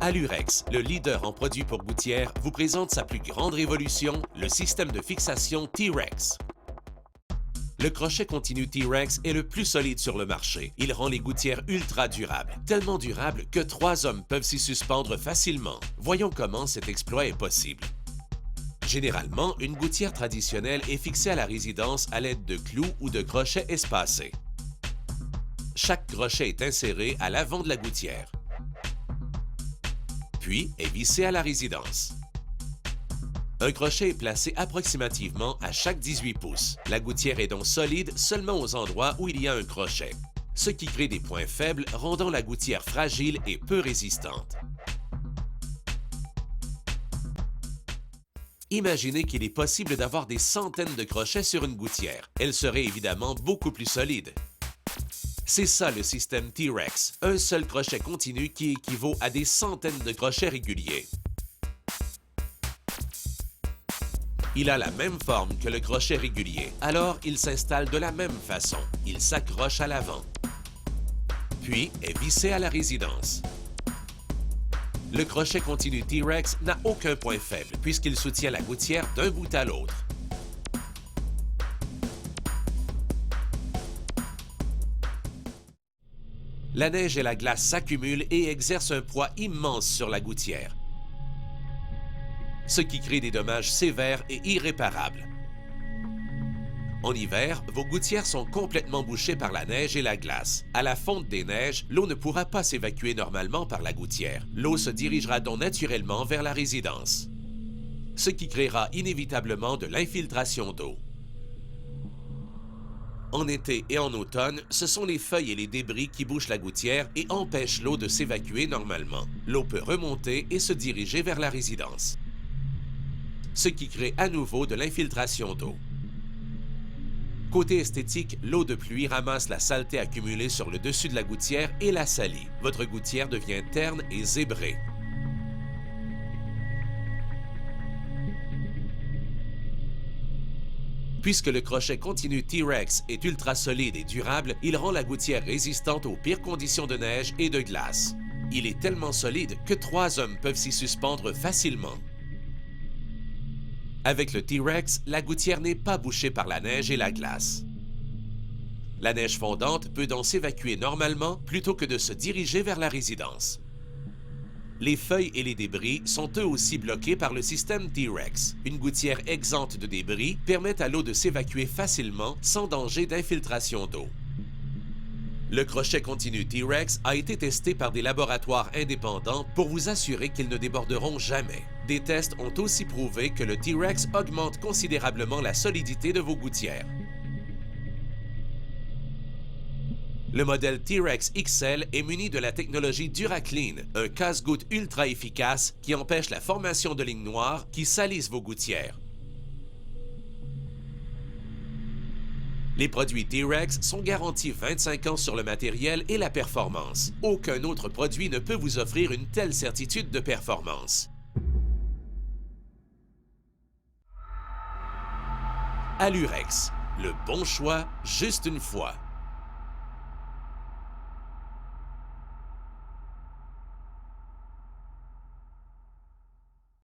Alurex, le leader en produits pour gouttières, vous présente sa plus grande révolution, le système de fixation T-Rex. Le crochet continu T-Rex est le plus solide sur le marché. Il rend les gouttières ultra durables, tellement durables que 3 hommes peuvent s'y suspendre facilement. Voyons comment cet exploit est possible. Généralement, une gouttière traditionnelle est fixée à la résidence à l'aide de clous ou de crochets espacés. Chaque crochet est inséré à l'avant de la gouttière, puis est vissé à la résidence. Un crochet est placé approximativement à chaque 18 pouces. La gouttière est donc solide seulement aux endroits où il y a un crochet, ce qui crée des points faibles rendant la gouttière fragile et peu résistante. Imaginez qu'il est possible d'avoir des centaines de crochets sur une gouttière. Elle serait évidemment beaucoup plus solide. C'est ça le système T-Rex, un seul crochet continu qui équivaut à des centaines de crochets réguliers. Il a la même forme que le crochet régulier, alors il s'installe de la même façon. Il s'accroche à l'avant, puis est vissé à la résidence. Le crochet continu T-Rex n'a aucun point faible puisqu'il soutient la gouttière d'un bout à l'autre. La neige et la glace s'accumulent et exercent un poids immense sur la gouttière, ce qui crée des dommages sévères et irréparables. En hiver, vos gouttières sont complètement bouchées par la neige et la glace. À la fonte des neiges, l'eau ne pourra pas s'évacuer normalement par la gouttière. L'eau se dirigera donc naturellement vers la résidence, ce qui créera inévitablement de l'infiltration d'eau. En été et en automne, ce sont les feuilles et les débris qui bouchent la gouttière et empêchent l'eau de s'évacuer normalement. L'eau peut remonter et se diriger vers la résidence, ce qui crée à nouveau de l'infiltration d'eau. Côté esthétique, l'eau de pluie ramasse la saleté accumulée sur le dessus de la gouttière et la salit. Votre gouttière devient terne et zébrée. Puisque le crochet continu T-Rex est ultra solide et durable, il rend la gouttière résistante aux pires conditions de neige et de glace. Il est tellement solide que 3 hommes peuvent s'y suspendre facilement. Avec le T-Rex, la gouttière n'est pas bouchée par la neige et la glace. La neige fondante peut donc s'évacuer normalement plutôt que de se diriger vers la résidence. Les feuilles et les débris sont eux aussi bloqués par le système T-Rex. Une gouttière exempte de débris permet à l'eau de s'évacuer facilement sans danger d'infiltration d'eau. Le crochet continu T-Rex a été testé par des laboratoires indépendants pour vous assurer qu'ils ne déborderont jamais. Des tests ont aussi prouvé que le T-Rex augmente considérablement la solidité de vos gouttières. Le modèle T-Rex XL est muni de la technologie DuraClean, un casse-goutte ultra efficace qui empêche la formation de lignes noires qui salissent vos gouttières. Les produits T-Rex sont garantis 25 ans sur le matériel et la performance. Aucun autre produit ne peut vous offrir une telle certitude de performance. Alurex, le bon choix juste une fois.